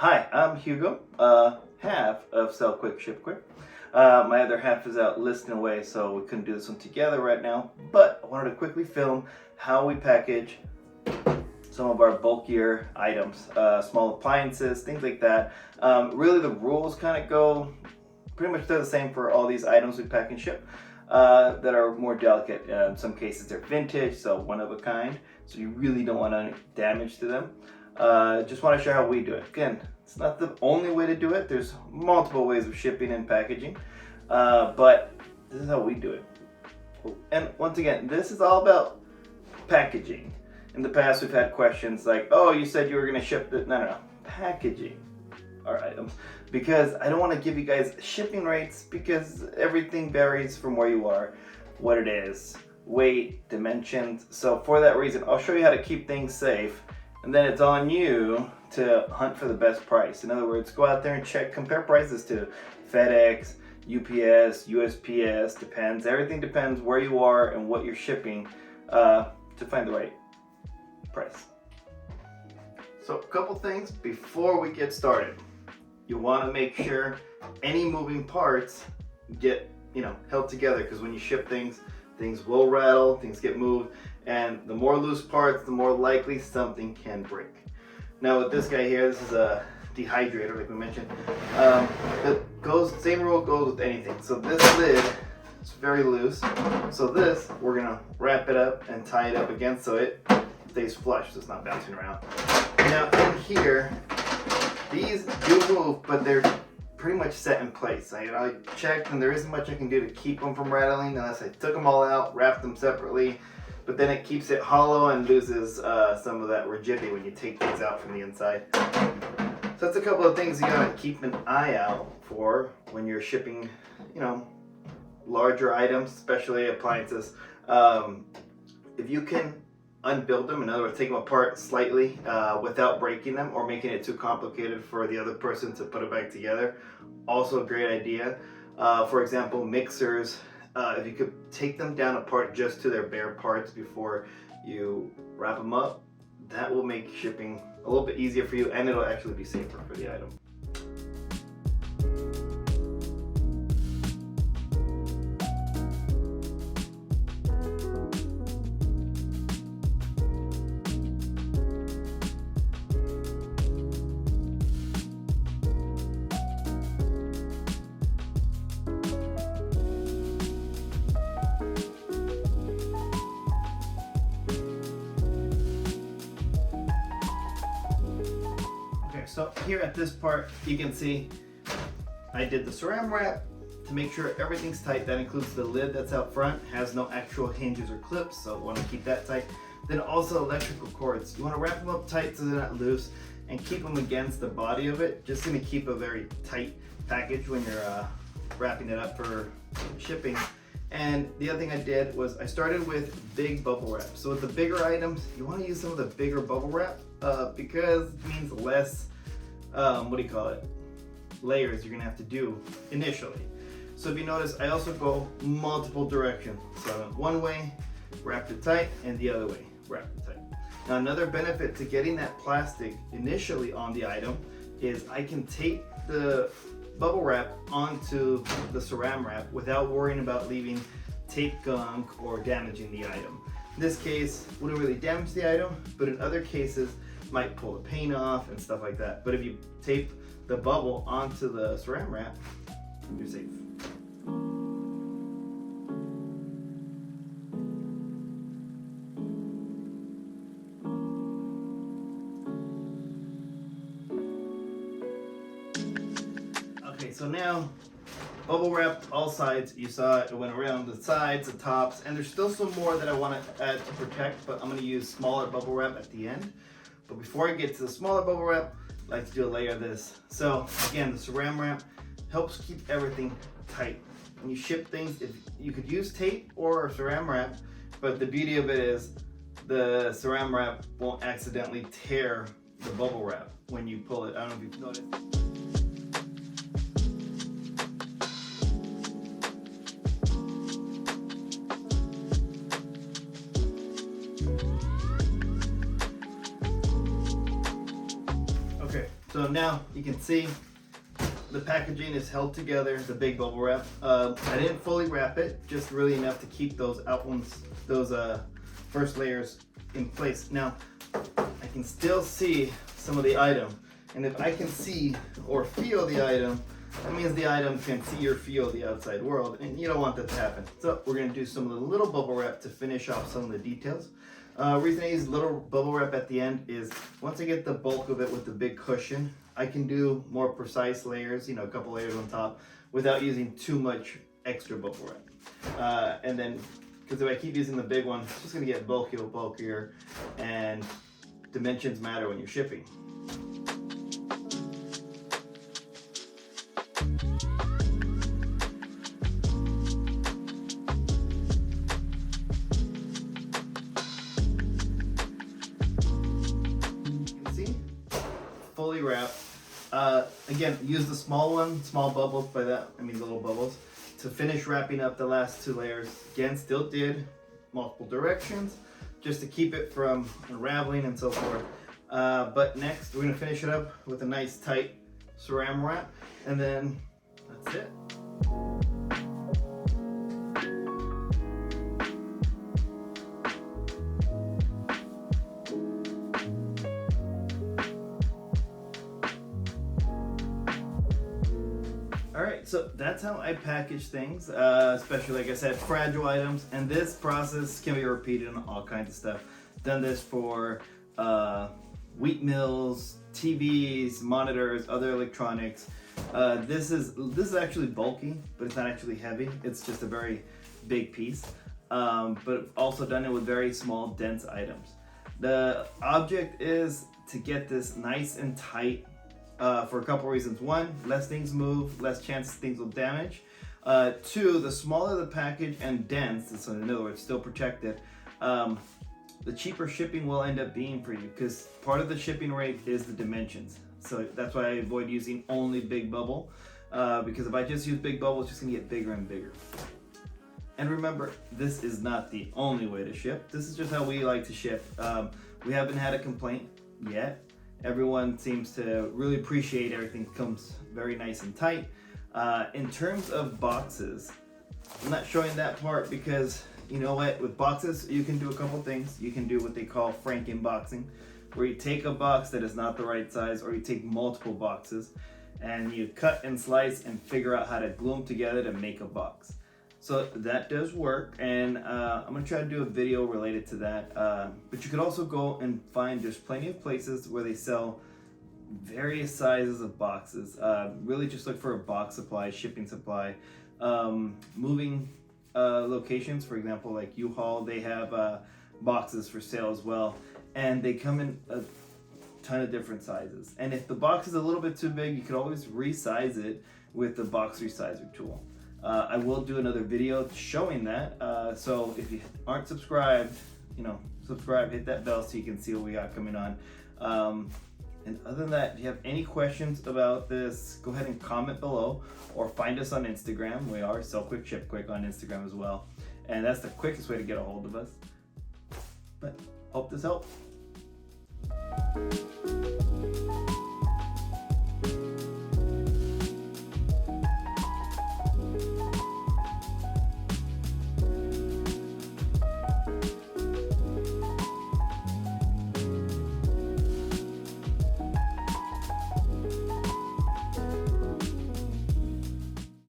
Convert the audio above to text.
Hi, I'm Hugo, half of Sell Quick, Ship Quick. My other half is out listing away, so we couldn't do this one together right now, but I wanted to quickly film how we package some of our bulkier items, small appliances, things like that. Really the rules kind of go, pretty much they're the same for all these items we pack and ship that are more delicate. In some cases they're vintage, so one of a kind, so you really don't want any damage to them. Just want to share how we do it. Again, it's not the only way to do it. There's multiple ways of shipping and packaging, but this is how we do it. And once again, this is all about packaging. In the past, we've had questions like, oh, you said you were going to ship the... No, packaging our items. Because I don't want to give you guys shipping rates because everything varies from where you are, what it is, weight, dimensions. So for that reason, I'll show you how to keep things safe. And then it's on you to hunt for the best price. In other words, go out there and check, compare prices to FedEx, UPS, USPS, depends. Everything depends where you are and what you're shipping to find the right price. So a couple things before we get started. You want to make sure any moving parts get, held together, because when you ship things will rattle, things get moved, and the more loose parts, the more likely something can break. Now with this guy here, this is a dehydrator, like we mentioned. Same rule goes with anything. So this lid is very loose. So this, we're gonna wrap it up and tie it up again so it stays flush, so it's not bouncing around. Now in here, these do move, but they're pretty much set in place. I checked and there isn't much I can do to keep them from rattling unless I took them all out, wrapped them separately, but then it keeps it hollow and loses some of that rigidity when you take things out from the inside. So that's a couple of things you gotta keep an eye out for when you're shipping, larger items, especially appliances. If you can unbuild them, in other words, take them apart slightly without breaking them or making it too complicated for the other person to put it back together, also a great idea. For example, mixers, if you could take them down apart just to their bare parts before you wrap them up, that will make shipping a little bit easier for you, and it'll actually be safer for the item. So here at this part, you can see I did the saran wrap to make sure everything's tight. That includes the lid that's out front, has no actual hinges or clips, so want to keep that tight. Then also electrical cords. You want to wrap them up tight so they're not loose and keep them against the body of it. Just going to keep a very tight package when you're wrapping it up for shipping. And the other thing I did was I started with big bubble wrap. So with the bigger items, you want to use some of the bigger bubble wrap because it means less layers you're gonna have to do initially. So if you notice, I also go multiple directions. So I went one way, wrapped it tight, and the other way, wrapped it tight. Now another benefit to getting that plastic initially on the item is I can tape the bubble wrap onto the saran wrap without worrying about leaving tape gunk or damaging the item. In this case, wouldn't really damage the item, but in other cases, might pull the paint off and stuff like that. But if you tape the bubble onto the saran wrap, you're safe. Okay, so now bubble wrap all sides. You saw it went around the sides, the tops, and there's still some more that I want to add to protect, but I'm going to use smaller bubble wrap at the end. But before I get to the smaller bubble wrap, I like to do a layer of this. So again, the saran wrap helps keep everything tight. When you ship things, you could use tape or saran wrap, but the beauty of it is the saran wrap won't accidentally tear the bubble wrap when you pull it. I don't know if you've noticed. So So now you can see the packaging is held together, the big bubble wrap. I didn't fully wrap it, just really enough to keep those first layers in place. Now, I can still see some of the item. And if I can see or feel the item, that means the item can see or feel the outside world, and you don't want that to happen. So we're gonna do some of the little bubble wrap to finish off some of the details. Reason I use little bubble wrap at the end is once I get the bulk of it with the big cushion, I can do more precise layers, a couple layers on top, without using too much extra bubble wrap. And then, because if I keep using the big one, it's just gonna get bulkier, and dimensions matter when you're shipping. Fully wrapped. Again, use the small bubbles, by that I mean the little bubbles, to finish wrapping up the last 2 layers. Again, still did multiple directions just to keep it from unraveling and so forth. But next we're going to finish it up with a nice tight saran wrap, and then that's it. Alright, so that's how I package things, especially, like I said, fragile items. And this process can be repeated on all kinds of stuff. Done this for wheat mills, TVs, monitors, other electronics. This is actually bulky, but it's not actually heavy. It's just a very big piece. But also done it with very small, dense items. The object is to get this nice and tight. For a couple reasons. 1, less things move, less chances things will damage. 2, the smaller the package and dense, so in other words, still protected, the cheaper shipping will end up being for you, because part of the shipping rate is the dimensions. So that's why I avoid using only big bubble, because if I just use big bubble, it's just gonna get bigger and bigger. And remember, this is not the only way to ship. This is just how we like to ship. We haven't had a complaint yet. Everyone seems to really appreciate everything comes very nice and tight. In terms of boxes, I'm not showing that part because you know what, with boxes you can do a couple things. You can do what they call frankenboxing, where you take a box that is not the right size, or you take multiple boxes and you cut and slice and figure out how to glue them together to make a box. So that does work, and I'm gonna try to do a video related to that. But you could also go and find, there's plenty of places where they sell various sizes of boxes. Really just look for a box supply, shipping supply. Moving locations, for example, like U-Haul, they have boxes for sale as well. And they come in a ton of different sizes. And if the box is a little bit too big, you can always resize it with the box resizer tool. I will do another video showing that, so if you aren't subscribed, subscribe, hit that bell so you can see what we got coming on. And other than that, if you have any questions about this, go ahead and comment below, or find us on Instagram. We are Sell Quick Ship Quick on Instagram as well, and that's the quickest way to get a hold of us. But hope this helped.